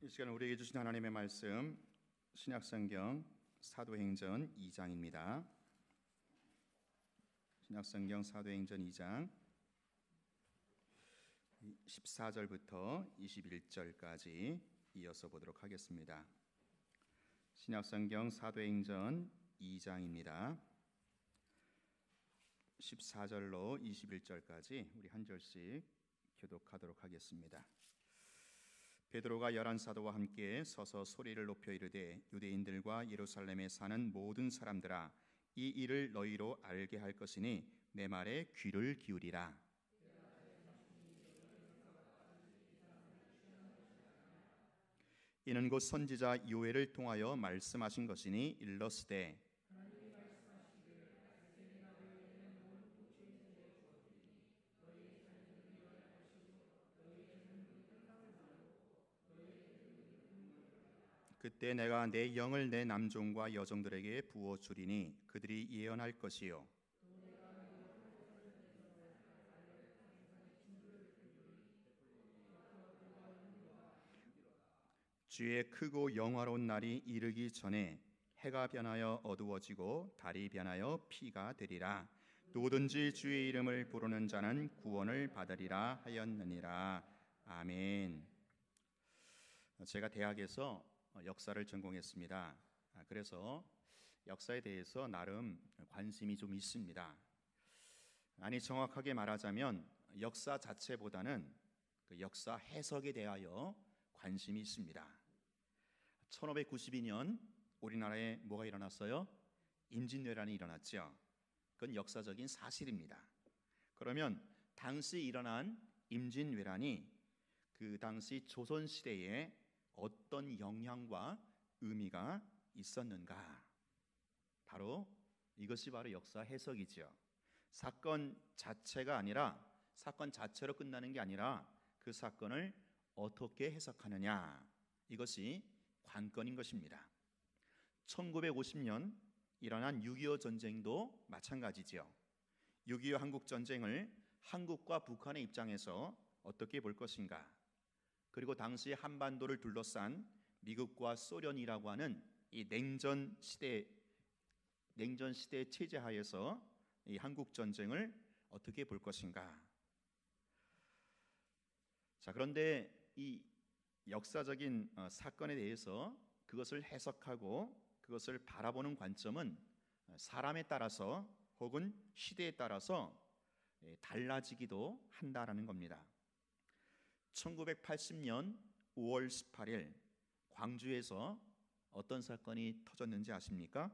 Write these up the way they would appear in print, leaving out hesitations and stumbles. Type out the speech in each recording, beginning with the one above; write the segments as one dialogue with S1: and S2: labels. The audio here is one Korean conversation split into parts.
S1: 이 시간 우리에게 주신 하나님의 말씀 신약성경 사도행전 2장입니다. 신약성경 사도행전 2장 14절부터 21절까지 이어서 보도록 하겠습니다. 신약성경 사도행전 2장입니다. 14절로 21절까지 우리 한 절씩 교독하도록 하겠습니다. 베드로가 11사도와 함께 서서 소리를 높여 이르되 유대인들과 예루살렘에 사는 모든 사람들아, 이 일을 너희로 알게 할 것이니 내 말에 귀를 기울이라. 이는 곧 선지자 요엘을 통하여 말씀하신 것이니 일러스되 그때 내가 내 영을 내 남종과 여종들에게 부어 주리니 그들이 예언할 것이요 주의 크고 영화로운 날이 이르기 전에 해가 변하여 어두워지고 달이 변하여 피가 되리라. 누구든지 주의 이름을 부르는 자는 구원을 받으리라 하였느니라. 아멘. 제가 대학에서 역사를 전공했습니다. 그래서 역사에 대해서 나름 관심이 좀 있습니다. 아니, 정확하게 말하자면 역사 자체보다는 그 역사 해석에 대하여 관심이 있습니다. 1592년 우리나라에 뭐가 일어났어요? 임진왜란이 일어났죠. 그건 역사적인 사실입니다. 그러면 당시 일어난 임진왜란이 그 당시 조선시대에 어떤 영향과 의미가 있었는가? 이것이 바로 역사 해석이죠. 사건 자체가 아니라, 사건 자체로 끝나는 게 아니라 그 사건을 어떻게 해석하느냐, 이것이 관건인 것입니다. 1950년 일어난 6.25 전쟁도 마찬가지죠. 6.25 한국 전쟁을 한국과 북한의 입장에서 어떻게 볼 것인가, 그리고 당시 한반도를 둘러싼 미국과 소련이라고 하는 이 냉전 시대 체제 하에서 이 한국 전쟁을 어떻게 볼 것인가. 자, 그런데 이 역사적인 사건에 대해서 그것을 해석하고 그것을 바라보는 관점은 사람에 따라서 혹은 시대에 따라서 달라지기도 한다라는 겁니다. 1980년 5월 18일 광주에서 어떤 사건이 터졌는지 아십니까?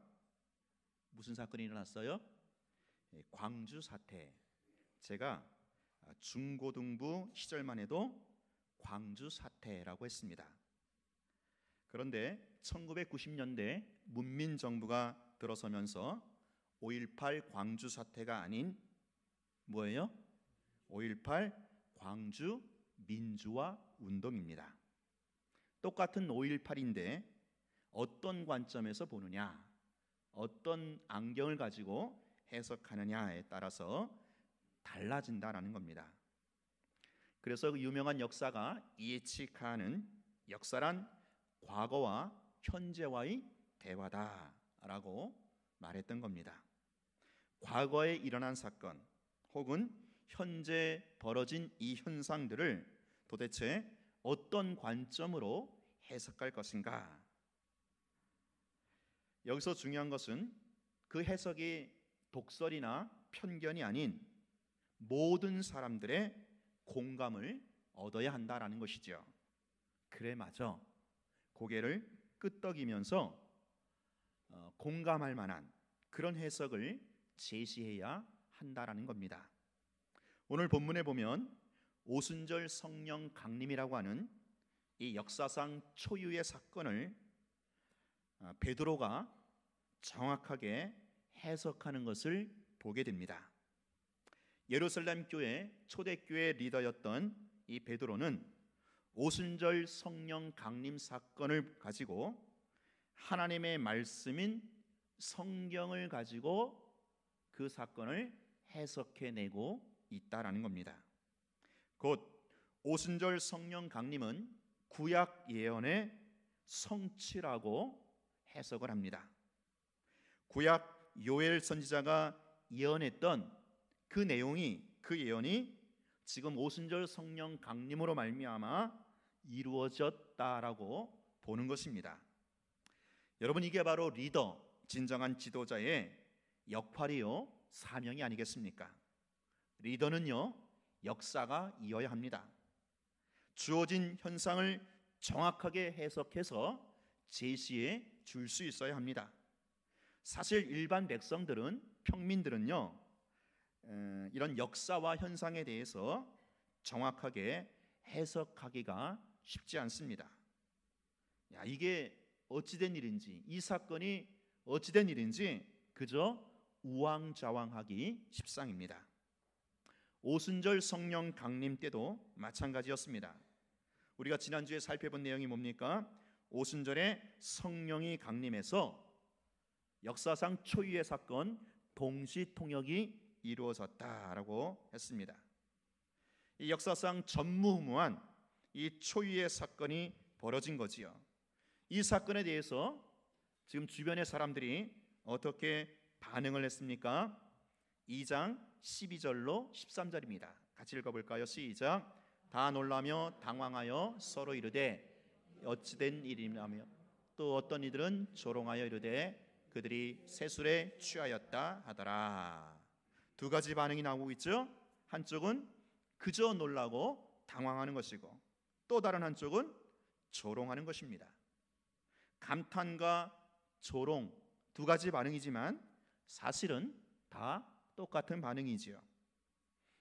S1: 무슨 사건이 일어났어요? 광주 사태. 제가 중고등부 시절만 해도 광주 사태라고 했습니다. 그런데 1990년대 문민정부가 들어서면서 5.18 광주 사태가 아닌 뭐예요? 5.18 광주 민주화 운동입니다. 똑같은 5.18인데 어떤 관점에서 보느냐, 어떤 안경을 가지고 해석하느냐에 따라서 달라진다라는 겁니다. 그래서 그 유명한 역사가 이에치카는 역사란 과거와 현재와의 대화다라고 말했던 겁니다. 과거에 일어난 사건 혹은 현재 벌어진 이 현상들을 도대체 어떤 관점으로 해석할 것인가? 여기서 중요한 것은 그 해석이 독설이나 편견이 아닌 모든 사람들의 공감을 얻어야 한다라는 것이죠. 그래, 맞아. 고개를 끄덕이면서 공감할 만한 그런 해석을 제시해야 한다라는 겁니다. 오늘 본문에 보면 오순절 성령 강림이라고 하는 이 역사상 초유의 사건을 베드로가 정확하게 해석하는 것을 보게 됩니다. 예루살렘 교회 초대교회 리더였던 이 베드로는 오순절 성령 강림 사건을 가지고 하나님의 말씀인 성경을 가지고 그 사건을 해석해내고 있다라는 겁니다. 곧 오순절 성령 강림은 구약 예언의 성취라고 해석을 합니다. 구약 요엘 선지자가 예언했던 그 예언이 지금 오순절 성령 강림으로 말미암아 이루어졌다라고 보는 것입니다. 여러분, 이게 바로 리더, 진정한 지도자의 역할이요, 사명이 아니겠습니까? 리더는요, 역사가 이어야 합니다. 주어진 현상을 정확하게 해석해서 제시해 줄 수 있어야 합니다. 사실 일반 백성들은, 평민들은요, 이런 역사와 현상에 대해서 정확하게 해석하기가 쉽지 않습니다. 이게 어찌된 일인지, 이 사건이 어찌된 일인지 그저 우왕좌왕하기 십상입니다. 오순절 성령 강림 때도 마찬가지였습니다. 우리가 지난주에 살펴본 내용이 뭡니까? 오순절에 성령이 강림해서 역사상 초유의 사건 동시통역이 이루어졌다라고 했습니다. 이 역사상 전무후무한 이 초유의 사건이 벌어진 거지요. 이 사건에 대해서 지금 주변의 사람들이 어떻게 반응을 했습니까? 2장 12절로 13절입니다. 같이 읽어볼까요? 시작. 다 놀라며 당황하여 서로 이르되 어찌된 일이냐며, 또 어떤 이들은 조롱하여 이르되 그들이 세술에 취하였다 하더라. 두 가지 반응이 나오고 있죠. 한쪽은 그저 놀라고 당황하는 것이고, 또 다른 한쪽은 조롱하는 것입니다. 감탄과 조롱, 두 가지 반응이지만 사실은 다 똑같은 반응이지요.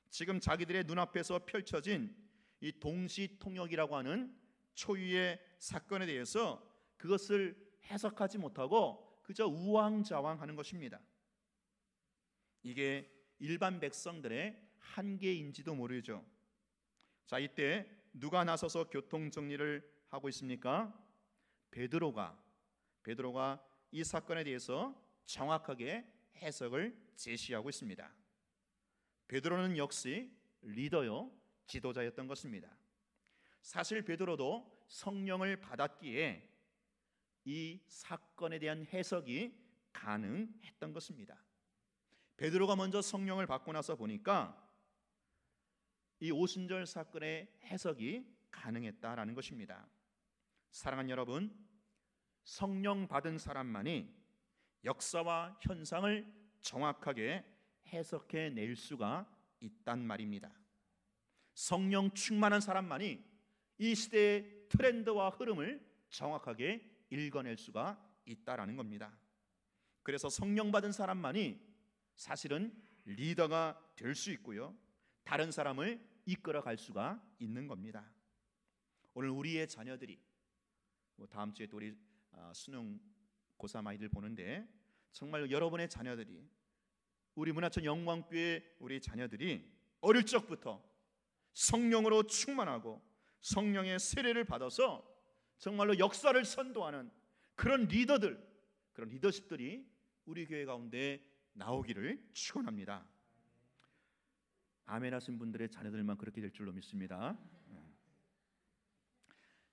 S1: 지금 자기들의 눈앞에서 펼쳐진 이 동시통역이라고 하는 초유의 사건에 대해서 그것을 해석하지 못하고 그저 우왕좌왕하는 것입니다. 이게 일반 백성들의 한계인지도 모르죠. 자, 이때 누가 나서서 교통 정리를 하고 있습니까? 베드로가 이 사건에 대해서 정확하게 해석을 제시하고 있습니다. 베드로는 역시 리더요, 지도자였던 것입니다. 사실 베드로도 성령을 받았기에 이 사건에 대한 해석이 가능했던 것입니다. 베드로가 먼저 성령을 받고 나서 보니까 이 오순절 사건의 해석이 가능했다라는 것입니다. 사랑하는 여러분, 성령 받은 사람만이 역사와 현상을 정확하게 해석해 낼 수가 있단 말입니다. 성령 충만한 사람만이 이 시대의 트렌드와 흐름을 정확하게 읽어낼 수가 있다라는 겁니다. 그래서 성령 받은 사람만이 사실은 리더가 될 수 있고요, 다른 사람을 이끌어갈 수가 있는 겁니다. 오늘 우리의 자녀들이, 다음 주에 또 우리 수능 고3 아이들 보는데, 정말 여러분의 자녀들이, 우리 문화천 영광교회 우리 자녀들이 어릴 적부터 성령으로 충만하고 성령의 세례를 받아서 정말로 역사를 선도하는 그런 리더들, 그런 리더십들이 우리 교회 가운데 나오기를 축원합니다. 아멘 하신 분들의 자녀들만 그렇게 될 줄로 믿습니다.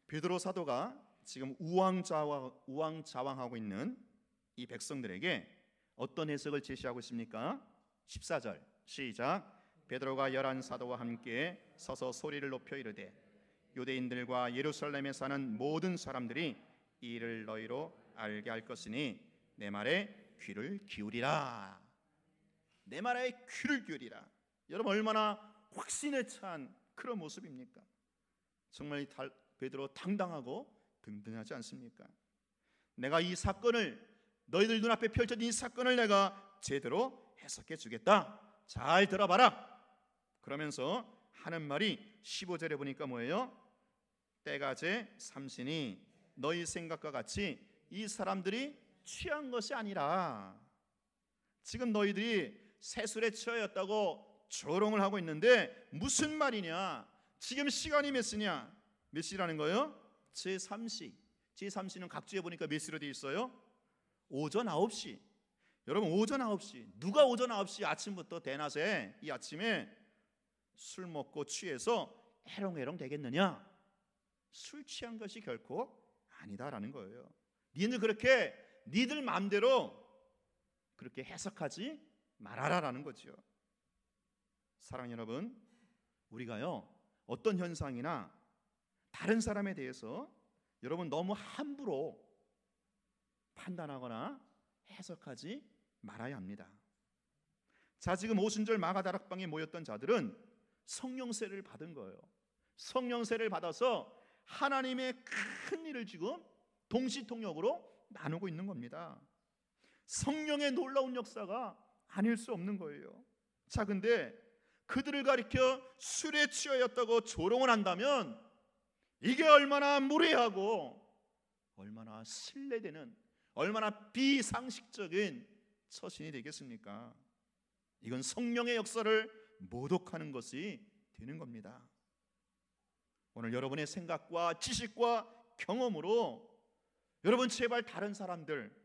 S1: 베드로 사도가 지금 우왕좌왕하고 있는 이 백성들에게 어떤 해석을 제시하고 있습니까? 14절 시작. 베드로가 11 사도와 함께 서서 소리를 높여 이르되 유대인들과 예루살렘에 사는 모든 사람들이 이 일을 너희로 알게 할 것이니 내 말에 귀를 기울이라. 내 말에 귀를 기울이라. 여러분, 얼마나 확신에 찬 그런 모습입니까? 정말 베드로 당당하고 든든하지 않습니까? 내가 이 사건을, 너희들 눈앞에 펼쳐진 이 사건을 내가 제대로 해석해 주겠다. 잘 들어봐라. 그러면서 하는 말이 15절에 보니까 뭐예요? 때가 제 삼시니 너희 생각과 같이 이 사람들이 취한 것이 아니라, 지금 너희들이 세술에 취하였다고 조롱을 하고 있는데 무슨 말이냐? 지금 시간이 몇 시냐? 몇 시라는 거예요? 제3시. 제3시는 각주에 보니까 몇 시로 되어 있어요? 오전 9시. 여러분, 오전 9시. 누가 오전 9시 아침부터 대낮에 이 아침에 술 먹고 취해서 해롱해롱 되겠느냐? 술 취한 것이 결코 아니다라는 거예요. 니들 그렇게 니들 마음대로 그렇게 해석하지 말아라라는 거죠. 사랑하는 여러분, 우리가요 어떤 현상이나 다른 사람에 대해서 여러분 너무 함부로 판단하거나 해석하지 말아야 합니다. 자, 지금 오순절 마가다락방에 모였던 자들은 성령세를 받은 거예요. 성령세를 받아서 하나님의 큰 일을 지금 동시통역으로 나누고 있는 겁니다. 성령의 놀라운 역사가 아닐 수 없는 거예요. 자, 근데 그들을 가리켜 술에 취하였다고 조롱을 한다면 이게 얼마나 무례하고 얼마나 신뢰되는, 얼마나 비상식적인 처신이 되겠습니까? 이건 성령의 역사를 모독하는 것이 되는 겁니다. 오늘 여러분의 생각과 지식과 경험으로 여러분 제발 다른 사람들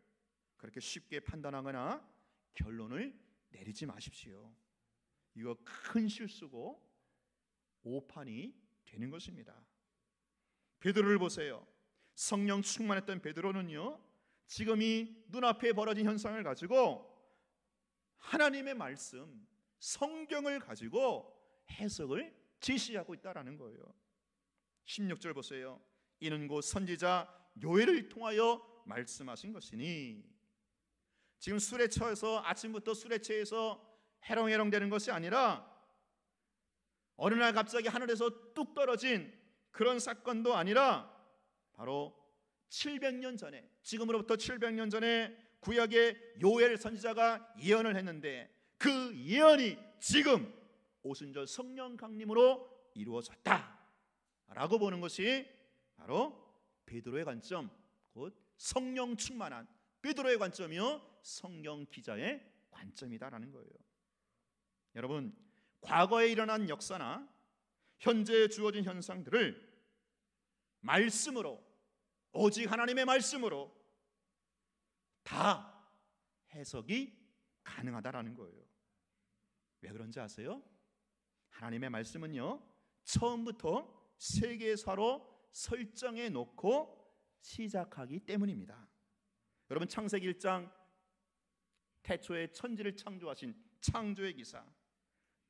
S1: 그렇게 쉽게 판단하거나 결론을 내리지 마십시오. 이거 큰 실수고 오판이 되는 것입니다. 베드로를 보세요. 성령 충만했던 베드로는요 지금 이 눈앞에 벌어진 현상을 가지고 하나님의 말씀, 성경을 가지고 해석을 제시하고 있다라는 거예요. 16절 보세요. 이는 곧 선지자 요엘을 통하여 말씀하신 것이니. 지금 술에 취해서 아침부터 술에 취해서 해롱해롱 되는 것이 아니라 어느 날 갑자기 하늘에서 뚝 떨어진 그런 사건도 아니라 바로 700년 전에, 지금으로부터 700년 전에 구약의 요엘 선지자가 예언을 했는데 그 예언이 지금 오순절 성령 강림으로 이루어졌다라고 보는 것이 바로 베드로의 관점, 곧 성령 충만한 베드로의 관점이요 성경 기자의 관점이다라는 거예요. 여러분, 과거에 일어난 역사나 현재 주어진 현상들을 말씀으로, 오직 하나님의 말씀으로 다 해석이 가능하다라는 거예요. 왜 그런지 아세요? 하나님의 말씀은요 처음부터 세계사로 설정해 놓고 시작하기 때문입니다. 여러분, 창세기 1장 태초에 천지를 창조하신 창조의 기사,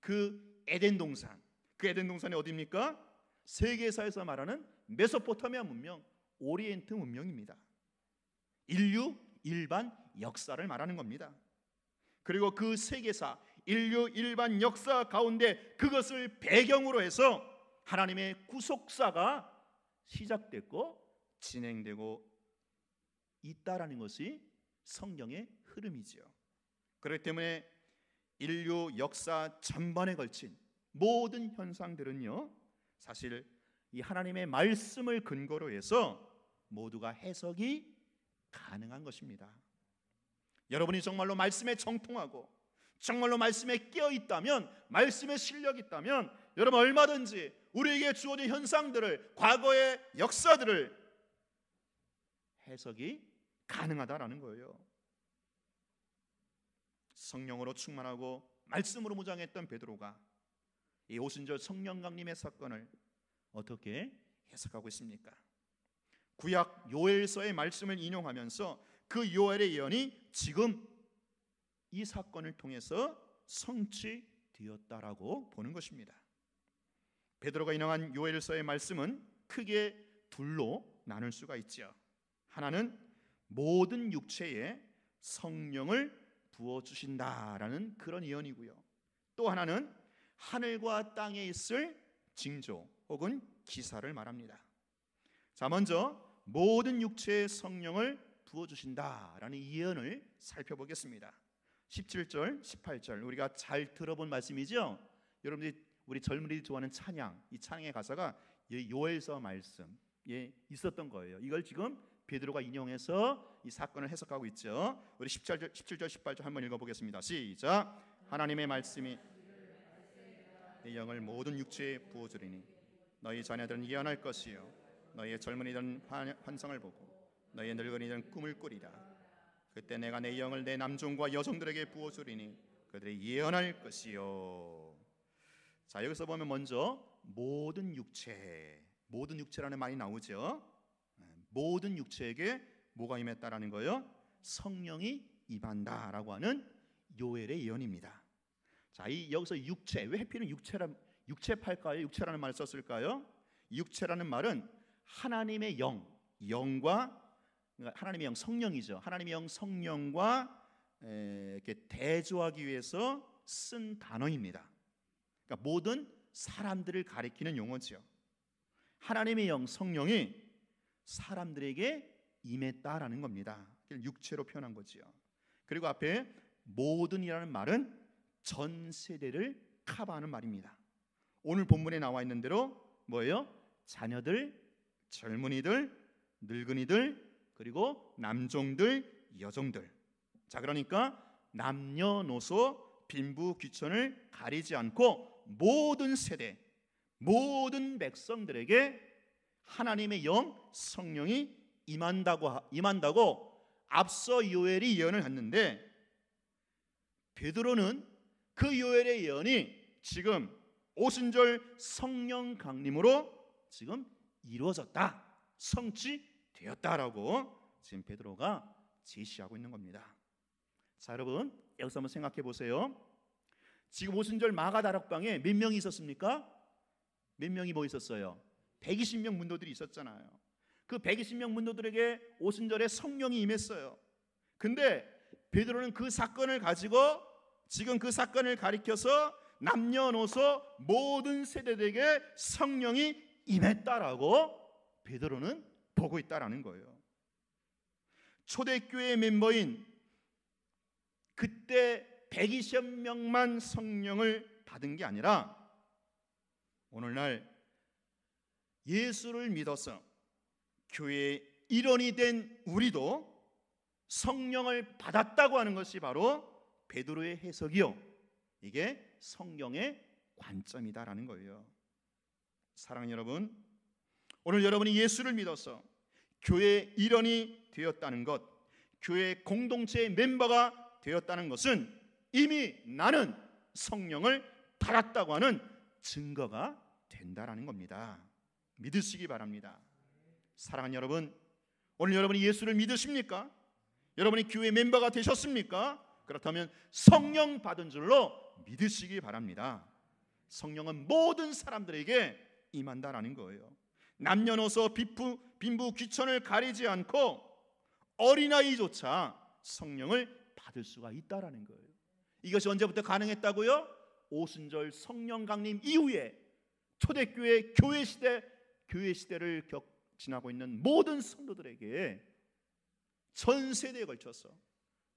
S1: 그 에덴 동산, 그 에덴 동산이 어디입니까? 세계사에서 말하는 메소포타미아 문명, 오리엔트 문명입니다. 인류 일반 역사를 말하는 겁니다. 그리고 그 세계사, 인류 일반 역사 가운데 그것을 배경으로 해서 하나님의 구속사가 시작됐고 진행되고 있다라는 것이 성경의 흐름이지요. 그렇기 때문에 인류 역사 전반에 걸친 모든 현상들은요 사실 이 하나님의 말씀을 근거로 해서 모두가 해석이 가능한 것입니다. 여러분이 정말로 말씀에 정통하고 정말로 말씀에 끼어 있다면, 말씀에 실력이 있다면 여러분 얼마든지 우리에게 주어진 현상들을, 과거의 역사들을 해석이 가능하다라는 거예요. 성령으로 충만하고 말씀으로 무장했던 베드로가 이 오순절 성령 강림의 사건을 어떻게 해석하고 있습니까? 구약 요엘서의 말씀을 인용하면서 그 요엘의 예언이 지금 이 사건을 통해서 성취되었다라고 보는 것입니다. 베드로가 인용한 요엘서의 말씀은 크게 둘로 나눌 수가 있죠. 하나는 모든 육체에 성령을 부어주신다라는 그런 예언이고요. 또 하나는 하늘과 땅에 있을 징조 혹은 기사를 말합니다. 자, 먼저 모든 육체에 성령을 부어주신다라는 예언을 살펴보겠습니다. 17절, 18절 우리가 잘 들어본 말씀이죠. 여러분들이 우리 젊은이들이 좋아하는 찬양, 이 찬양의 가사가 요엘서 말씀에 있었던 거예요. 이걸 지금 베드로가 인용해서 이 사건을 해석하고 있죠. 우리 17절, 18절 한번 읽어보겠습니다. 시작. 하나님의 말씀이 내 영을 모든 육체에 부어주리니 너희 자녀들은 예언할 것이요 너희의 젊은이들은 환상을 보고 너희의 늙은이들은 꿈을 꾸리라. 그때 내가 내 영을 내 남종과 여종들에게 부어주리니 그들이 예언할 것이요. 자, 여기서 보면 먼저 모든 육체, 모든 육체라는 말이 나오죠. 모든 육체에게 뭐가 임했다라는 거예요? 성령이 임한다라고 하는 요엘의 예언입니다. 자, 여기서 육체, 왜 해필은 육체팔까요? 육체라는 말을 썼을까요? 육체라는 말은 하나님의 영과 그러니까 하나님의 영 성령이죠. 하나님의 영 성령과 이렇게 대조하기 위해서 쓴 단어입니다. 그러니까 모든 사람들을 가리키는 용어죠. 하나님의 영 성령이 사람들에게 임했다라는 겁니다. 육체로 표현한 거지요. 그리고 앞에 모든이라는 말은 전 세대를 커버하는 말입니다. 오늘 본문에 나와 있는 대로 뭐예요? 자녀들, 젊은이들, 늙은이들, 그리고 남종들, 여종들. 자, 그러니까 남녀노소 빈부 귀천을 가리지 않고 모든 세대, 모든 백성들에게 하나님의 영 성령이 임한다고 앞서 요엘이 예언을 했는데, 베드로는 그 요엘의 예언이 지금 오순절 성령 강림으로 지금 이루어졌다, 성취되었다라고 지금 베드로가 제시하고 있는 겁니다. 자, 여러분 여기서 한번 생각해 보세요. 지금 오순절 마가다락방에 몇 명이 있었습니까? 몇 명이 뭐 있었어요? 120명 문도들이 있었잖아요. 그 120명 문도들에게 오순절에 성령이 임했어요. 근데 베드로는 그 사건을 가지고 지금 그 사건을 가리켜서 남녀노소 모든 세대들에게 성령이 임했다라고 베드로는 보고 있다라는 거예요. 초대교회 멤버인 그때 120명만 성령을 받은 게 아니라 오늘날 예수를 믿어서 교회의 일원이 된 우리도 성령을 받았다고 하는 것이 바로 베드로의 해석이요, 이게 성경의 관점이다라는 거예요. 사랑하는 여러분, 오늘 여러분이 예수를 믿어서 교회의 일원이 되었다는 것, 교회 공동체의 멤버가 되었다는 것은 이미 나는 성령을 받았다고 하는 증거가 된다라는 겁니다. 믿으시기 바랍니다. 사랑하는 여러분, 오늘 여러분이 예수를 믿으십니까? 여러분이 교회 멤버가 되셨습니까? 그렇다면 성령 받은 줄로 믿으시기 바랍니다. 성령은 모든 사람들에게 임한다라는 거예요. 남녀노소 빈부 귀천을 가리지 않고 어린아이조차 성령을 받을 수가 있다라는 거예요. 이것이 언제부터 가능했다고요? 오순절 성령 강림 이후에 초대교회 교회 시대를 지나고 있는 모든 성도들에게 전 세대에 걸쳐서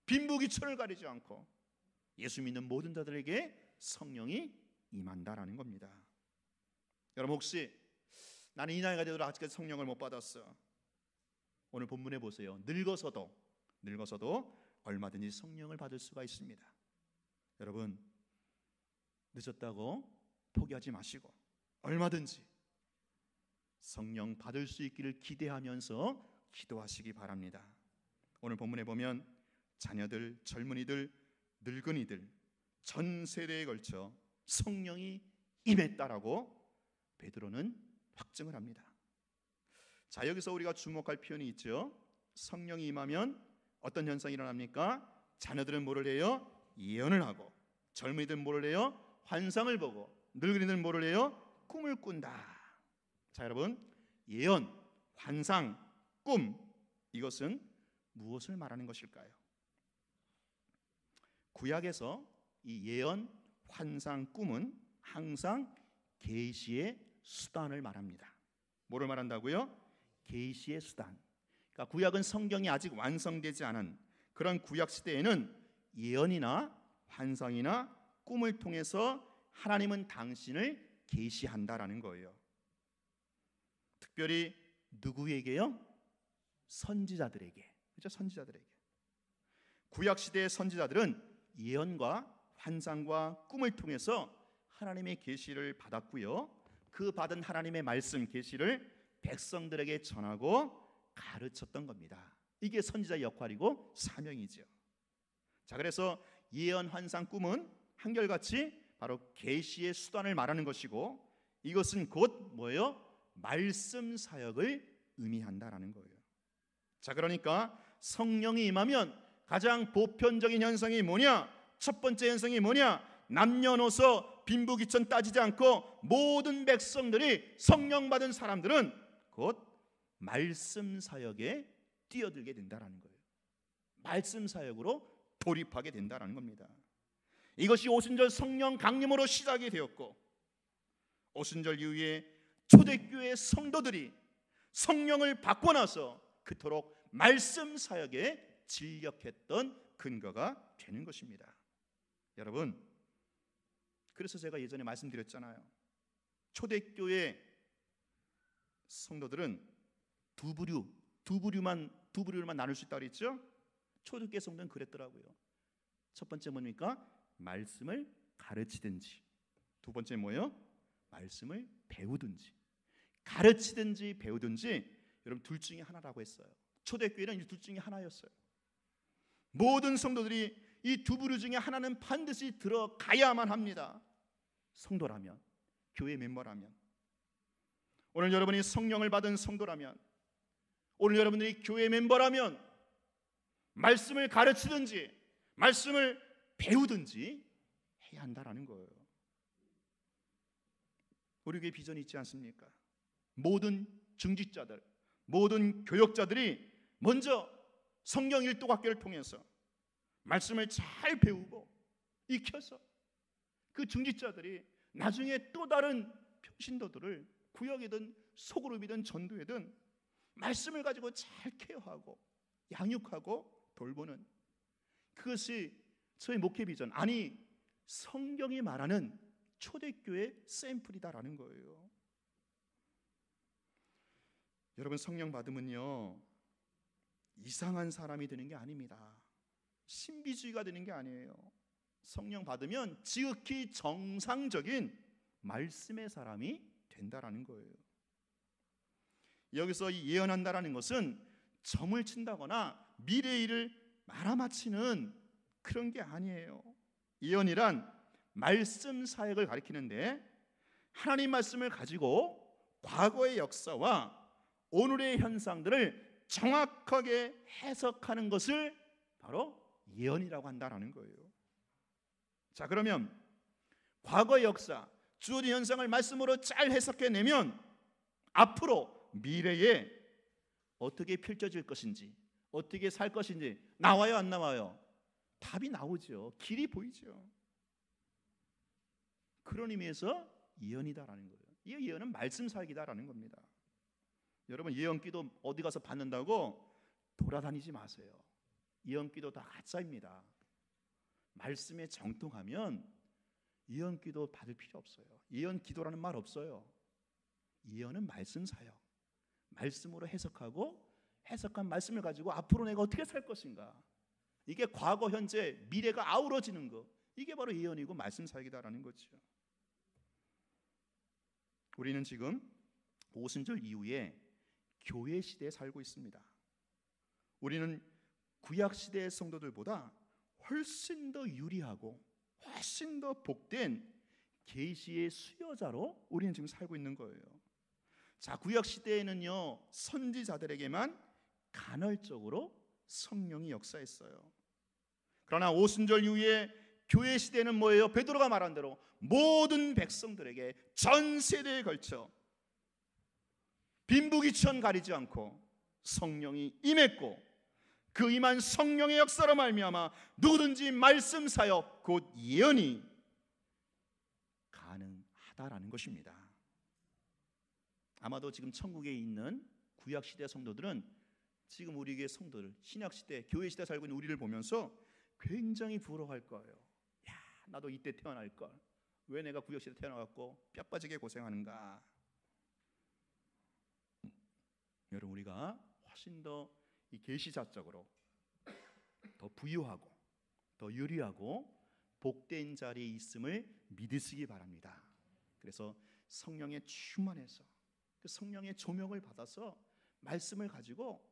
S1: 빈부귀천을 가리지 않고 예수 믿는 모든 자들에게 성령이 임한다라는 겁니다. 여러분, 혹시 나는 이 나이가 되도록 아직까지 성령을 못 받았어. 오늘 본문에 보세요. 늙어서도 얼마든지 성령을 받을 수가 있습니다. 여러분, 늦었다고 포기하지 마시고 얼마든지 성령 받을 수 있기를 기대하면서 기도하시기 바랍니다. 오늘 본문에 보면 자녀들, 젊은이들, 늙은이들 전 세대에 걸쳐 성령이 임했다라고 베드로는 확증을 합니다. 자, 여기서 우리가 주목할 표현이 있죠. 성령이 임하면 어떤 현상이 일어납니까? 자녀들은 뭐를 해요? 예언을 하고, 젊은이들은 뭐를 해요? 환상을 보고, 늙은이들은 뭐를 해요? 꿈을 꾼다. 자, 여러분, 예언, 환상, 꿈, 이것은 무엇을 말하는 것일까요? 구약에서 이 예언, 환상, 꿈은 항상 계시의 수단을 말합니다. 뭐를 말한다고요? 계시의 수단. 그러니까 구약은 성경이 아직 완성되지 않은 그런 구약 시대에는 예언이나 환상이나 꿈을 통해서 하나님은 당신을 계시한다라는 거예요. 특별히 누구에게요? 선지자들에게. 그렇죠? 선지자들에게. 구약 시대의 선지자들은 예언과 환상과 꿈을 통해서 하나님의 계시를 받았고요. 그 받은 하나님의 말씀 계시를 백성들에게 전하고 가르쳤던 겁니다. 이게 선지자의 역할이고 사명이죠. 자, 그래서 예언, 환상, 꿈은 한결같이 바로 계시의 수단을 말하는 것이고, 이것은 곧 뭐예요? 말씀 사역을 의미한다라는 거예요. 자, 그러니까 성령이 임하면 가장 보편적인 현상이 뭐냐? 첫 번째 현상이 뭐냐? 남녀노소 빈부귀천 따지지 않고 모든 백성들이 성령 받은 사람들은 곧 말씀 사역에 뛰어들게 된다라는 거예요. 말씀 사역으로 돌입하게 된다라는 겁니다. 이것이 오순절 성령 강림으로 시작이 되었고, 오순절 이후에 초대교회 성도들이 성령을 받고 나서 그토록 말씀 사역에 진력했던 근거가 되는 것입니다. 여러분, 그래서 제가 예전에 말씀드렸잖아요. 초대교회 성도들은 두 부류만 나눌 수 있다고 그랬죠? 초대교회 성도는 그랬더라고요. 첫 번째 뭡니까? 말씀을 가르치든지, 두 번째 뭐예요? 말씀을 배우든지. 가르치든지 배우든지, 여러분 둘 중에 하나라고 했어요. 초대교회는 이 둘 중에 하나였어요. 모든 성도들이 이 두 부류 중에 하나는 반드시 들어가야만 합니다. 성도라면, 교회 멤버라면, 오늘 여러분이 성령을 받은 성도라면, 오늘 여러분들이 교회 멤버라면 말씀을 가르치든지 말씀을 배우든지 해야 한다라는 거예요. 우리 교회 비전이 있지 않습니까? 모든 중직자들, 모든 교역자들이 먼저 성령 일독학교를 통해서 말씀을 잘 배우고 익혀서 그 중직자들이 나중에 또 다른 평신도들을 구역이든 소그룹이든 전도회든 말씀을 가지고 잘 케어하고 양육하고 돌보는, 그것이 저희 목회 비전, 아니 성경이 말하는 초대교회 샘플이다라는 거예요. 여러분, 성령 받으면요 이상한 사람이 되는 게 아닙니다. 신비주의가 되는 게 아니에요. 성령 받으면 지극히 정상적인 말씀의 사람이 된다라는 거예요. 여기서 이 예언한다라는 것은 점을 친다거나 미래의 일을 말아맞히는 그런 게 아니에요. 예언이란 말씀 사역을 가리키는데, 하나님 말씀을 가지고 과거의 역사와 오늘의 현상들을 정확하게 해석하는 것을 바로 예언이라고 한다라는 거예요. 자, 그러면 과거의 역사, 주어진 현상을 말씀으로 잘 해석해내면 앞으로 미래에 어떻게 펼쳐질 것인지, 어떻게 살 것인지 나와요, 안 나와요? 답이 나오죠. 길이 보이죠. 그런 의미에서 예언이다라는 거예요. 이 예언은 말씀 사역이다라는 겁니다. 여러분, 예언기도 어디 가서 받는다고 돌아다니지 마세요. 예언기도 다 가짜입니다. 말씀에 정통하면 예언기도 받을 필요 없어요. 예언기도라는 말 없어요. 예언은 말씀 사역, 말씀으로 해석하고 해석한 말씀을 가지고 앞으로 내가 어떻게 살 것인가, 이게 과거, 현재, 미래가 아우러지는 거, 이게 바로 예언이고 말씀 사역이다라는 거죠. 우리는 지금 오순절 이후에 교회 시대에 살고 있습니다. 우리는 구약 시대의 성도들보다 훨씬 더 유리하고 훨씬 더 복된 계시의 수여자로 우리는 지금 살고 있는 거예요. 자, 구약 시대에는요 선지자들에게만 간헐적으로 성령이 역사했어요. 그러나 오순절 이후에 교회 시대는 뭐예요? 베드로가 말한 대로 모든 백성들에게 전 세대에 걸쳐 빈부귀천 가리지 않고 성령이 임했고, 그 임한 성령의 역사로 말미암아 누구든지 말씀 사역, 곧 예언이 가능하다라는 것입니다. 아마도 지금 천국에 있는 구약 시대 성도들은 지금 우리 교회 성도들, 신약 시대, 교회 시대 살고 있는 우리를 보면서 굉장히 부러워할 거예요. 야, 나도 이때 태어날 걸. 왜 내가 구약 시대 태어나갖고 뼈 빠지게 고생하는가. 여러분, 우리가 훨씬 더 이 계시자적으로 더 부유하고 더 유리하고 복된 자리에 있음을 믿으시기 바랍니다. 그래서 성령에 충만해서 그 성령의 조명을 받아서 말씀을 가지고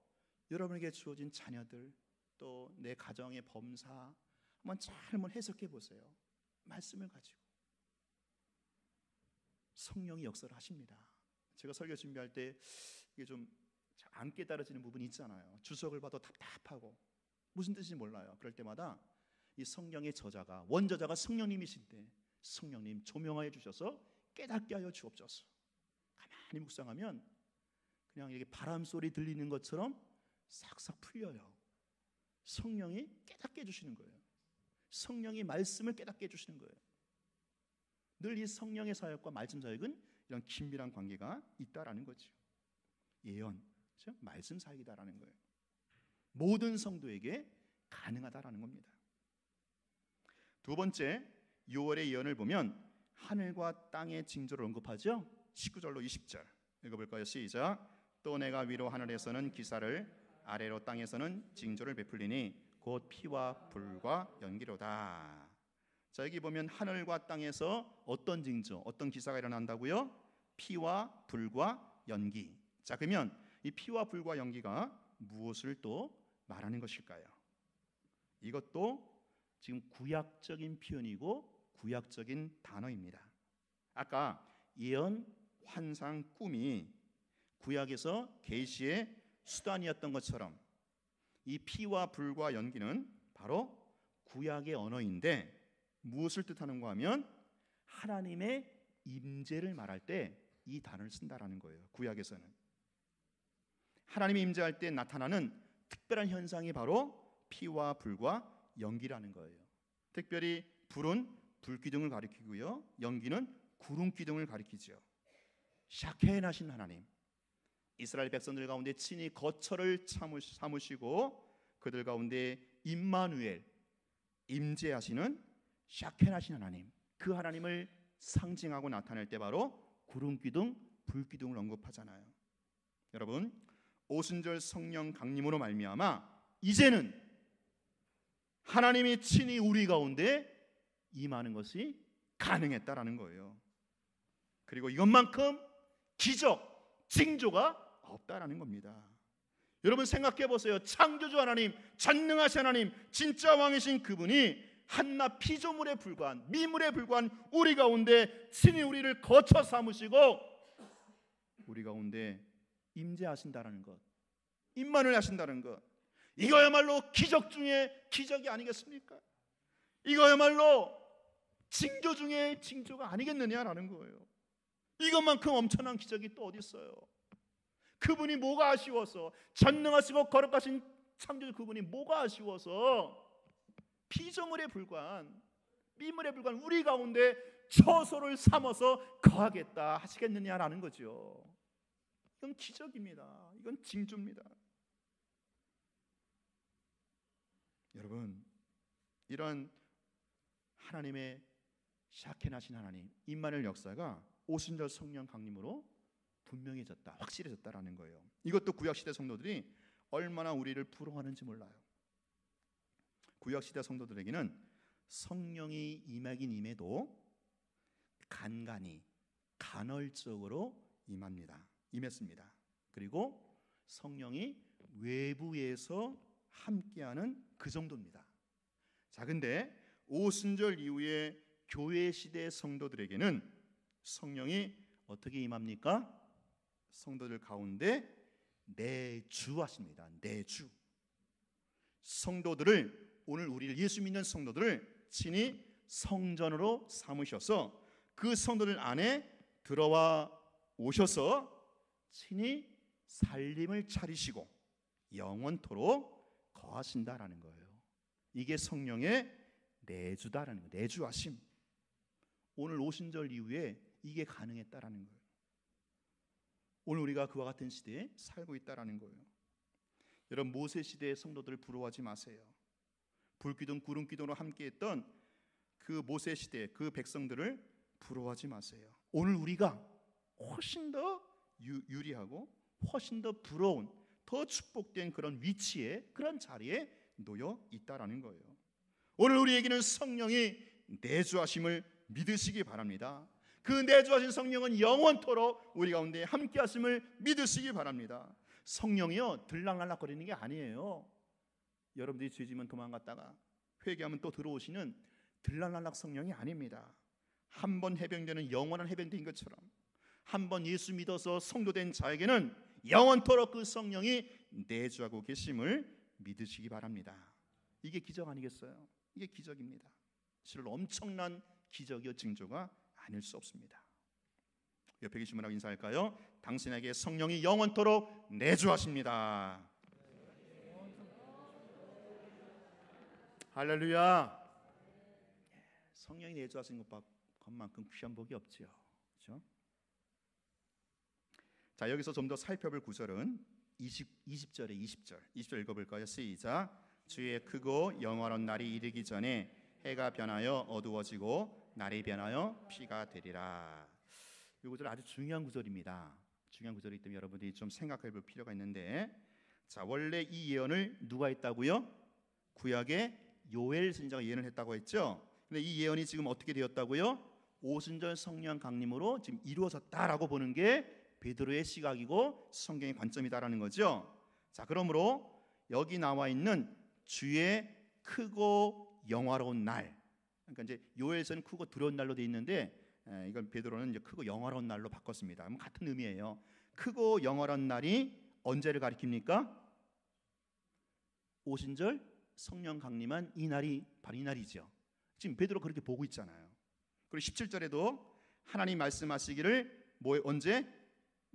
S1: 여러분에게 주어진 자녀들, 또 내 가정의 범사 한번 해석해 보세요. 말씀을 가지고 성령이 역사를 하십니다. 제가 설교 준비할 때 이게 좀 안 깨달아지는 부분이 있잖아요. 주석을 봐도 답답하고 무슨 뜻인지 몰라요. 그럴 때마다 이 성경의 저자가, 원저자가 성령님이신데 성령님 조명하여 주셔서 깨닫게 하여 주옵소서. 가만히 묵상하면 그냥 이렇게 바람 소리 들리는 것처럼 싹싹 풀려요. 성령이 깨닫게 해주시는 거예요. 성령이 말씀을 깨닫게 해주시는 거예요. 늘 이 성령의 사역과 말씀 사역은 이런 긴밀한 관계가 있다라는 거죠. 예언, 즉 말씀 사역이다라는 거예요. 모든 성도에게 가능하다라는 겁니다. 두 번째, 6월의 예언을 보면 하늘과 땅의 징조를 언급하죠. 19절로 20절 읽어볼까요? 시작. 또 내가 위로 하늘에서는 기사를, 아래로 땅에서는 징조를 베풀리니 곧 피와 불과 연기로다. 자, 여기 보면 하늘과 땅에서 어떤 징조, 어떤 기사가 일어난다고요? 피와 불과 연기. 자, 그러면 이 피와 불과 연기가 무엇을 또 말하는 것일까요? 이것도 지금 구약적인 표현이고 구약적인 단어입니다. 아까 예언, 환상, 꿈이 구약에서 계시의 수단이었던 것처럼 이 피와 불과 연기는 바로 구약의 언어인데 무엇을 뜻하는가 하면 하나님의 임재를 말할 때 이 단어를 쓴다라는 거예요. 구약에서는 하나님이 임재할 때 나타나는 특별한 현상이 바로 피와 불과 연기라는 거예요. 특별히 불은 불기둥을 가리키고요, 연기는 구름기둥을 가리키죠. 샤케나신 하나님, 이스라엘 백성들 가운데 친히 거처를 삼으시고 그들 가운데 임마누엘, 임재하시는 샤케나신 하나님, 그 하나님을 상징하고 나타낼 때 바로 구름기둥, 불기둥을 언급하잖아요. 여러분, 오순절 성령 강림으로 말미암아 이제는 하나님이 친히 우리 가운데 임하는 것이 가능했다라는 거예요. 그리고 이것만큼 기적, 징조가 없다라는 겁니다. 여러분 생각해 보세요. 창조주 하나님, 전능하신 하나님, 진짜 왕이신 그분이 한낱 피조물에 불과한, 미물에 불과한 우리 가운데 친히 우리를 거처 삼으시고 우리 가운데 임재하신다라는 것, 임만을 하신다는 것, 이거야말로 기적 중에 기적이 아니겠습니까? 이거야말로 징조 중에 징조가 아니겠느냐라는 거예요. 이것만큼 엄청난 기적이 또 어디 있어요? 그분이 뭐가 아쉬워서, 전능하시고 거룩하신 창조주 그분이 뭐가 아쉬워서 피조물에 불과한, 미물에 불과한 우리 가운데 처소를 삼아서 거하겠다 하시겠느냐라는 거죠. 이건 기적입니다. 이건 징조입니다. 여러분, 이런 하나님의 샤케나신 하나님, 임마누엘 역사가 오순절 성령 강림으로 분명해졌다, 확실해졌다라는 거예요. 이것도 구약시대 성도들이 얼마나 우리를 부러워하는지 몰라요. 구약시대 성도들에게는 성령이 임하긴 임해도 간간히, 간헐적으로 임했습니다. 그리고 성령이 외부에서 함께하는 그 정도입니다. 자, 근데 오순절 이후에 교회 시대 성도들에게는 성령이 어떻게 임합니까? 성도들 가운데 내주하십니다. 내주. 성도들을, 오늘 우리를 예수 믿는 성도들을 친히 성전으로 삼으셔서 그 성도들 안에 들어와 오셔서 친히 살림을 차리시고 영원토록 거하신다라는 거예요. 이게 성령의 내주다라는 거예요. 내주하심. 오늘 오순절 이후에 이게 가능했다라는 거예요. 오늘 우리가 그와 같은 시대에 살고 있다라는 거예요. 여러분, 모세 시대의 성도들을 부러워하지 마세요. 불기둥, 구름기둥으로 함께했던 그 모세 시대 그 백성들을 부러워하지 마세요. 오늘 우리가 훨씬 더 유리하고 훨씬 더 부러운, 더 축복된 그런 위치에, 그런 자리에 놓여 있다라는 거예요. 오늘 우리에게는 성령이 내주하심을 믿으시기 바랍니다. 그 내주하신 성령은 영원토록 우리 가운데 함께 하심을 믿으시기 바랍니다. 성령이요, 들락날락거리는 게 아니에요. 여러분들이 죄지면 도망갔다가 회개하면 또 들어오시는 들락날락 성령이 아닙니다. 한 번 해병되는 영원한 해병대인 것처럼, 한번 예수 믿어서 성도된 자에게는 영원토록 그 성령이 내주하고 계심을 믿으시기 바랍니다. 이게 기적 아니겠어요? 이게 기적입니다. 실로 엄청난 기적이요 징조가 아닐 수 없습니다. 옆에 계신 분하고 인사할까요? 당신에게 성령이 영원토록 내주하십니다. 할렐루야. 성령이 내주하신 것만큼 귀한 복이 없죠. 그렇죠? 자, 여기서 좀 더 살펴볼 구절은 20절에 20절 읽어볼까요? 시작. 주의 크고 영원한 날이 이르기 전에 해가 변하여 어두워지고 날이 변하여 피가 되리라. 이 구절 아주 중요한 구절입니다. 중요한 구절이기 때문에 여러분들이 좀 생각해 볼 필요가 있는데, 자, 원래 이 예언을 누가 했다고요? 구약의 요엘 선지자가 예언을 했다고 했죠. 근데 이 예언이 지금 어떻게 되었다고요? 오순절 성령 강림으로 지금 이루어졌다라고 보는 게 베드로의 시각이고 성경의 관점이다라는 거죠. 자, 그러므로 여기 나와 있는 주의 크고 영화로운 날, 그러니까 이제 요엘서는 크고 두려운 날로 돼 있는데 이건 베드로는 이제 크고 영화로운 날로 바꿨습니다. 같은 의미예요. 크고 영화로운 날이 언제를 가리킵니까? 오순절 성령 강림한 이 날이 바로 이 날이죠. 지금 베드로 그렇게 보고 있잖아요. 그리고 17절에도 하나님 말씀하시기를 언제?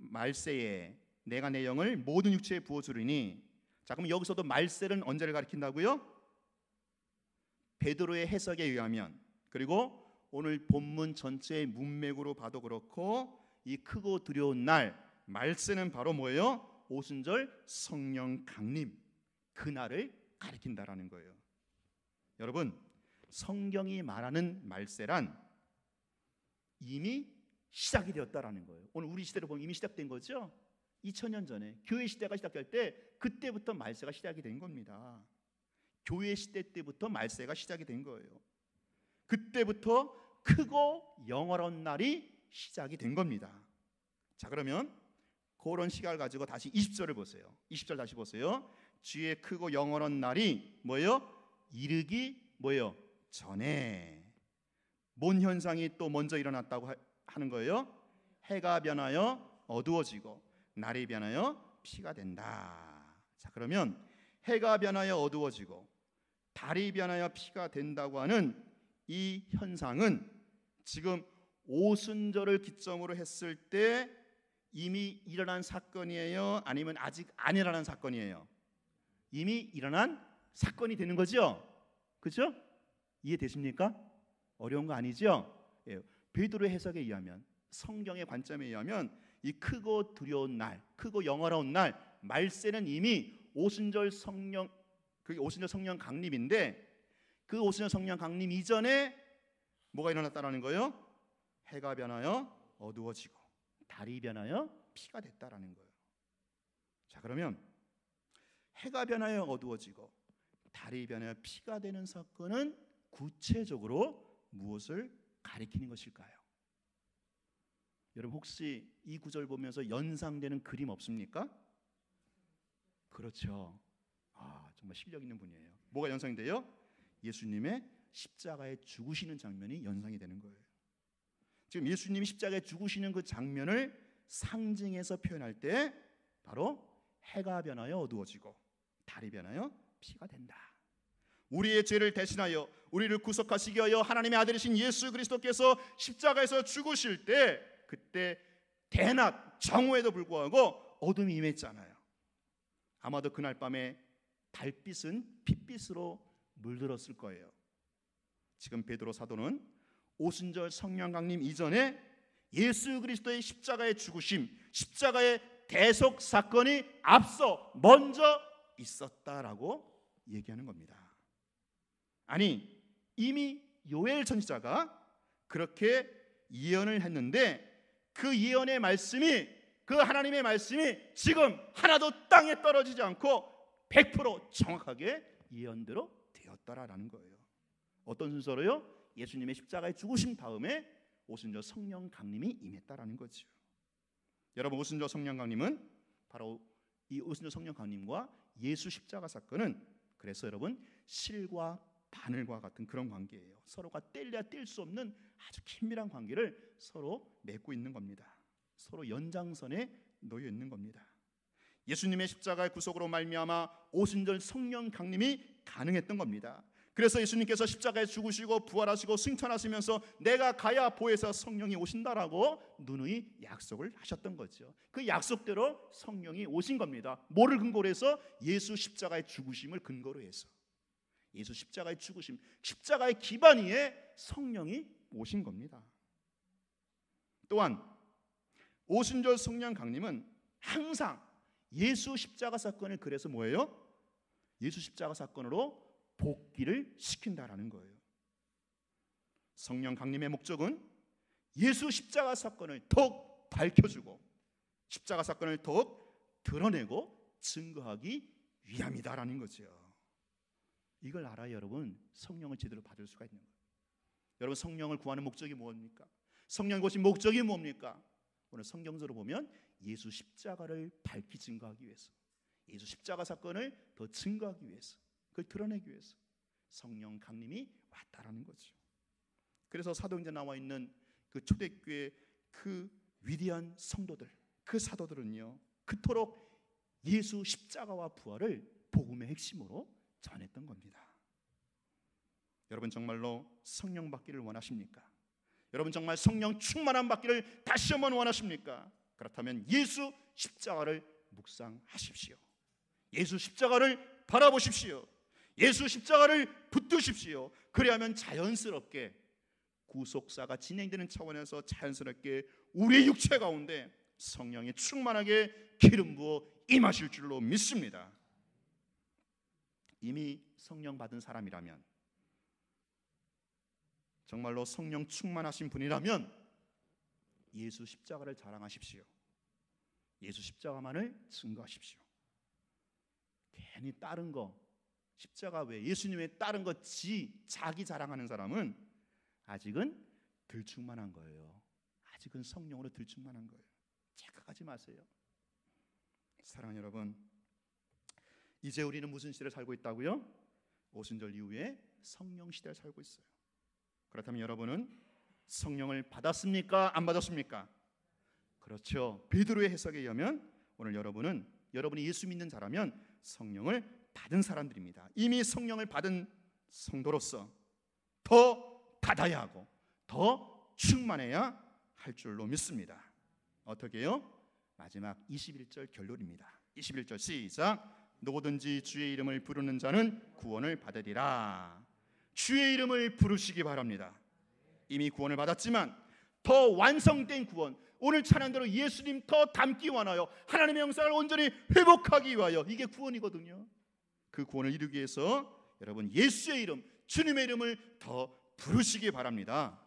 S1: 말세에 내가 내 영을 모든 육체에 부어주리니. 자, 그럼 여기서도 말세는 언제를 가리킨다고요? 베드로의 해석에 의하면, 그리고 오늘 본문 전체의 문맥으로 봐도 그렇고, 이 크고 두려운 날 말세는 바로 뭐예요? 오순절 성령 강림, 그날을 가리킨다라는 거예요. 여러분, 성경이 말하는 말세란 이미 시작이 되었다라는 거예요. 오늘 우리 시대로 보면 이미 시작된 거죠. 2000년 전에 교회 시대가 시작될 때 그때부터 말세가 시작이 된 겁니다. 교회 시대 때부터 말세가 시작이 된 거예요. 그때부터 크고 영원한 날이 시작이 된 겁니다. 자, 그러면 그런 시각을 가지고 다시 20절을 보세요. 20절 다시 보세요. 주의 크고 영원한 날이 뭐예요? 이르기 뭐예요? 전에. 뭔 현상이 또 먼저 일어났다고 하는 거예요? 해가 변하여 어두워지고 날이 변하여 피가 된다. 자, 그러면 해가 변하여 어두워지고 달이 변하여 피가 된다고 하는 이 현상은 지금 오순절을 기점으로 했을 때 이미 일어난 사건이에요? 아니면 아직 안 일어난 사건이에요? 이미 일어난 사건이 되는 거죠? 그렇죠? 이해되십니까? 어려운 거 아니죠? 예. 베드로의 해석에 의하면, 성경의 관점에 의하면 이 크고 두려운 날, 크고 영화로운 날 말세는 이미 오순절 성령, 그게 오순절 성령 강림인데, 그 오순절 성령 강림 이전에 뭐가 일어났다라는 거예요? 해가 변하여 어두워지고 달이 변하여 피가 됐다라는 거예요. 자, 그러면 해가 변하여 어두워지고 달이 변하여 피가 되는 사건은 구체적으로 무엇을 가리키는 것일까요? 여러분, 혹시 이 구절 보면서 연상되는 그림 없습니까? 그렇죠. 정말 실력 있는 분이에요. 뭐가 연상이 돼요? 예수님의 십자가에 죽으시는 장면이 연상이 되는 거예요. 지금 예수님이 십자가에 죽으시는 그 장면을 상징해서 표현할 때 바로 해가 변하여 어두워지고 달이 변하여 피가 된다. 우리의 죄를 대신하여 우리를 구속하시기 위하여 하나님의 아들이신 예수 그리스도께서 십자가에서 죽으실 때, 그때 대낮 정오에도 불구하고 어둠이 임했잖아요. 아마도 그날 밤에 달빛은 핏빛으로 물들었을 거예요. 지금 베드로 사도는 오순절 성령 강림 이전에 예수 그리스도의 십자가의 죽으심, 십자가의 대속 사건이 앞서 먼저 있었다라고 얘기하는 겁니다. 아니, 이미 요엘 선지자가 그렇게 예언을 했는데 그 예언의 말씀이, 그 하나님의 말씀이 지금 하나도 땅에 떨어지지 않고 100% 정확하게 예언대로 되었다라는 거예요. 어떤 순서로요? 예수님의 십자가에 죽으신 다음에 오순절 성령 강림이 임했다라는 거죠. 여러분, 오순절 성령 강림은 바로 이 오순절 성령 강림과 예수 십자가 사건은, 그래서 여러분, 실과 바늘과 같은 그런 관계예요. 서로가 뗄래야 뗄 수 없는 아주 긴밀한 관계를 서로 맺고 있는 겁니다. 서로 연장선에 놓여 있는 겁니다. 예수님의 십자가의 구속으로 말미암아 오순절 성령 강림이 가능했던 겁니다. 그래서 예수님께서 십자가에 죽으시고 부활하시고 승천하시면서 내가 가야 보혜사 성령이 오신다라고 누누이 약속을 하셨던 거죠. 그 약속대로 성령이 오신 겁니다. 뭐를 근거로 해서? 예수 십자가의 죽으심을 근거로 해서. 예수 십자가의 죽으심, 십자가의 기반 위에 성령이 오신 겁니다. 또한 오순절 성령 강림은 항상 예수 십자가 사건을 그래서 뭐예요? 예수 십자가 사건으로 복기를 시킨다라는 거예요. 성령 강림의 목적은 예수 십자가 사건을 더욱 밝혀주고 십자가 사건을 더욱 드러내고 증거하기 위함이다라는 거죠. 이걸 알아야 여러분 성령을 제대로 받을 수가 있는 거예요. 여러분 성령을 구하는 목적이 뭡니까? 성령을 오신 목적이 뭡니까? 오늘 성경적으로 보면 예수 십자가를 밝히 증거하기 위해서, 예수 십자가 사건을 더 증거하기 위해서, 그걸 드러내기 위해서 성령 강림이 왔다라는 거죠. 그래서 사도행전에 나와 있는 그 초대교회 그 위대한 성도들, 그 사도들은요 그토록 예수 십자가와 부활을 복음의 핵심으로 전했던 겁니다. 여러분 정말로 성령 받기를 원하십니까? 여러분 정말 성령 충만함 받기를 다시 한번 원하십니까? 그렇다면 예수 십자가를 묵상하십시오. 예수 십자가를 바라보십시오. 예수 십자가를 붙드십시오. 그래야만 자연스럽게 구속사가 진행되는 차원에서 자연스럽게 우리의 육체 가운데 성령이 충만하게 기름 부어 임하실 줄로 믿습니다. 이미 성령 받은 사람이라면, 정말로 성령 충만하신 분이라면 예수 십자가를 자랑하십시오. 예수 십자가만을 증거하십시오. 괜히 다른 거, 십자가 외에 예수님의 다른 거 자기 자랑하는 사람은 아직은 덜 충만한 거예요. 아직은 성령으로 덜 충만한 거예요. 착각하지 마세요. 사랑하는 여러분, 이제 우리는 무슨 시대를 살고 있다고요? 오순절 이후에 성령 시대를 살고 있어요. 그렇다면 여러분은 성령을 받았습니까? 안 받았습니까? 그렇죠. 베드로의 해석에 의하면 오늘 여러분이 예수 믿는 자라면 성령을 받은 사람들입니다. 이미 성령을 받은 성도로서 더 받아야 하고 더 충만해야 할 줄로 믿습니다. 어떻게 해요? 마지막 21절 결론입니다. 21절 시작. 누구든지 주의 이름을 부르는 자는 구원을 받으리라. 주의 이름을 부르시기 바랍니다. 이미 구원을 받았지만 더 완성된 구원, 오늘 찬양대로 예수님 더 닮기 원하여 하나님의 형상을 온전히 회복하기 위하여, 이게 구원이거든요. 그 구원을 이루기 위해서 여러분 예수의 이름, 주님의 이름을 더 부르시기 바랍니다.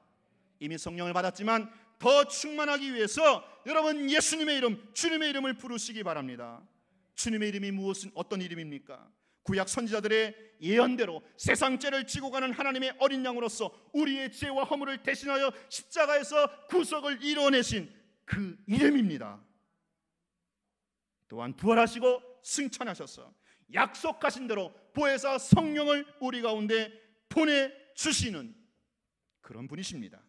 S1: 이미 성령을 받았지만 더 충만하기 위해서 여러분 예수님의 이름, 주님의 이름을 부르시기 바랍니다. 주님의 이름이 어떤 이름입니까? 구약 선지자들의 예언대로 세상 죄를 지고 가는 하나님의 어린 양으로서 우리의 죄와 허물을 대신하여 십자가에서 구속을 이뤄내신 그 이름입니다. 또한 부활하시고 승천하셔서 약속하신 대로 보혜사 성령을 우리 가운데 보내주시는 그런 분이십니다.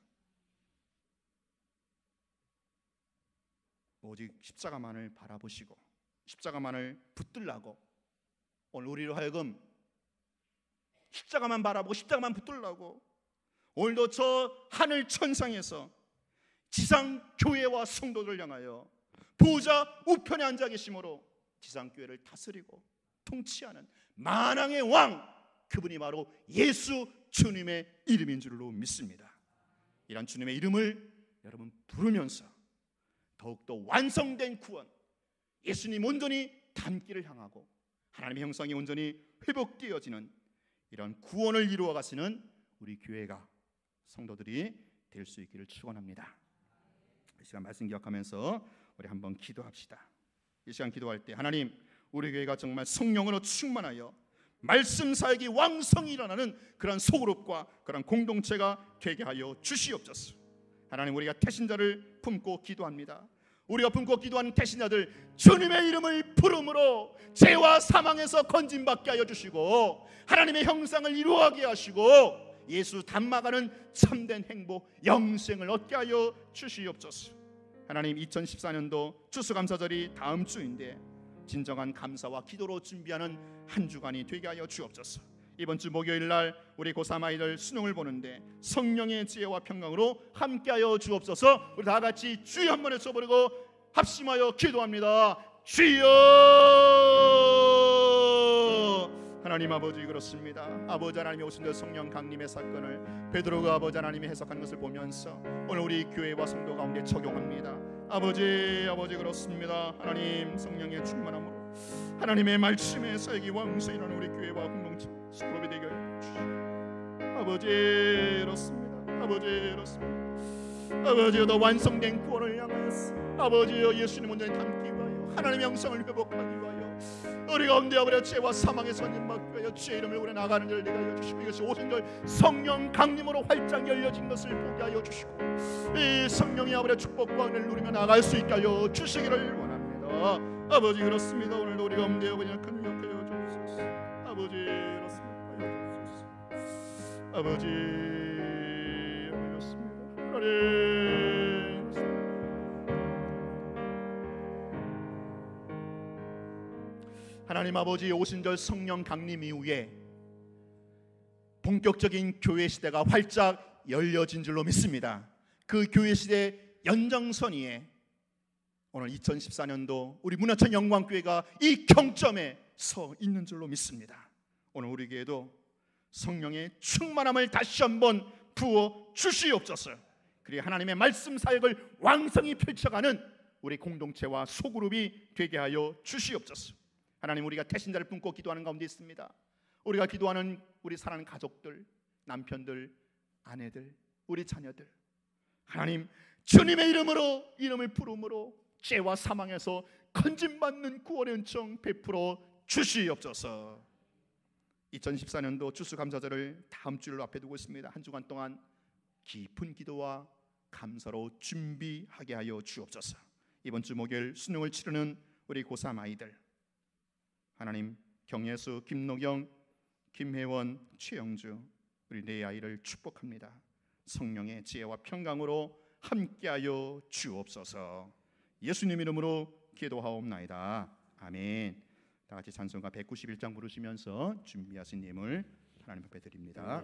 S1: 오직 십자가만을 바라보시고 십자가만을 붙들라고 오늘 우리로 하여금 십자가만 바라보고 십자가만 붙들라고 오늘도 저 하늘 천상에서 지상 교회와 성도들 향하여 보좌 우편에 앉아 계심으로 지상 교회를 다스리고 통치하는 만왕의 왕, 그분이 바로 예수 주님의 이름인 줄로 믿습니다. 이런 주님의 이름을 여러분 부르면서 더욱더 완성된 구원, 예수님 온전히 닮기를 향하고 하나님의 형상이 온전히 회복되어지는 이런 구원을 이루어 가시는 우리 교회가, 성도들이 될 수 있기를 축원합니다. 이 시간 말씀 기억하면서 우리 한번 기도합시다. 이 시간 기도할 때 하나님, 우리 교회가 정말 성령으로 충만하여 말씀 사역이 왕성히 일어나는 그런 소그룹과 그런 공동체가 되게 하여 주시옵소서. 하나님, 우리가 태신자를 품고 기도합니다. 우리가 품고 기도하는 태신자들 주님의 이름을 부름으로 죄와 사망에서 건짐받게 하여 주시고 하나님의 형상을 이루어가게 하시고 예수 닮아가는 참된 행복 영생을 얻게 하여 주시옵소서. 하나님, 2014년도 추수감사절이 다음 주인데 진정한 감사와 기도로 준비하는 한 주간이 되게 하여 주옵소서. 이번 주 목요일 날 우리 고3 아이들 수능을 보는데 성령의 지혜와 평강으로 함께하여 주옵소서. 우리 다 같이 주여 한번 외쳐버리고 합심하여 기도합니다. 주여! 하나님 아버지, 그렇습니다. 아버지 하나님이 오신 그 성령 강림의 사건을 베드로가 아버지 하나님이 해석한 것을 보면서 오늘 우리 교회와 성도 가운데 적용합니다. 아버지 그렇습니다. 하나님 성령의 충만함으로 하나님의 말씀의 사역이 왕성히 일어나는 우리 교회와 공동체 수그룹이 되게 하여 주시옵소서. 아버지 그렇습니다. 아버지 그렇습니다. 아버지여, 더 완성된 구원을 향하여서 아버지여 예수님 온전히 담기 위하여 하나님의 영성을 회복하기 위하여 우리 가운데 아버지 죄와 사망의 선임 받기 위하여 주의 이름을 우리 나가는 자를 되게 하여 주시고, 이것이 오순절 성령 강림으로 활짝 열려진 것을 보게 하여 주시고 이 성령의 아버지의 축복과 은혜를 누리며 나갈 수 있게 하여 주시기를 원합니다. 아버지 그렇습니다. 오늘도 우리 가운데 아버지 강력하여 주옵소서. 아버지 그렇습니다. 아버지 그렇습니다. 하나님 하나님 아버지, 오순절 성령 강림 이후에 본격적인 교회 시대가 활짝 열려진 줄로 믿습니다. 그 교회 시대 연장선 위에 오늘 2014년도 우리 문화천 영광교회가 이 경점에 서 있는 줄로 믿습니다. 오늘 우리 교회도 성령의 충만함을 다시 한번 부어 주시옵소서. 그리고 하나님의 말씀 사역을 왕성히 펼쳐가는 우리 공동체와 소그룹이 되게 하여 주시옵소서. 하나님, 우리가 태신자를 품고 기도하는 가운데 있습니다. 우리가 기도하는 우리 사랑하는 가족들, 남편들, 아내들, 우리 자녀들, 하나님 주님의 이름을 부름으로 죄와 사망에서 건짐받는 구원의 은총 베풀어 주시옵소서. 2014년도 추수감사절을 다음 주를 앞에 두고 있습니다. 한 주간 동안 깊은 기도와 감사로 준비하게 하여 주옵소서. 이번 주 목요일 수능을 치르는 우리 고3 아이들, 하나님 경예수, 김노경, 김혜원, 최영주, 우리 네 아이를 축복합니다. 성령의 지혜와 평강으로 함께하여 주옵소서. 예수님 이름으로 기도하옵나이다. 아멘. 다 같이 찬송가 191장 부르시면서 준비하신 예물 하나님 앞에 드립니다.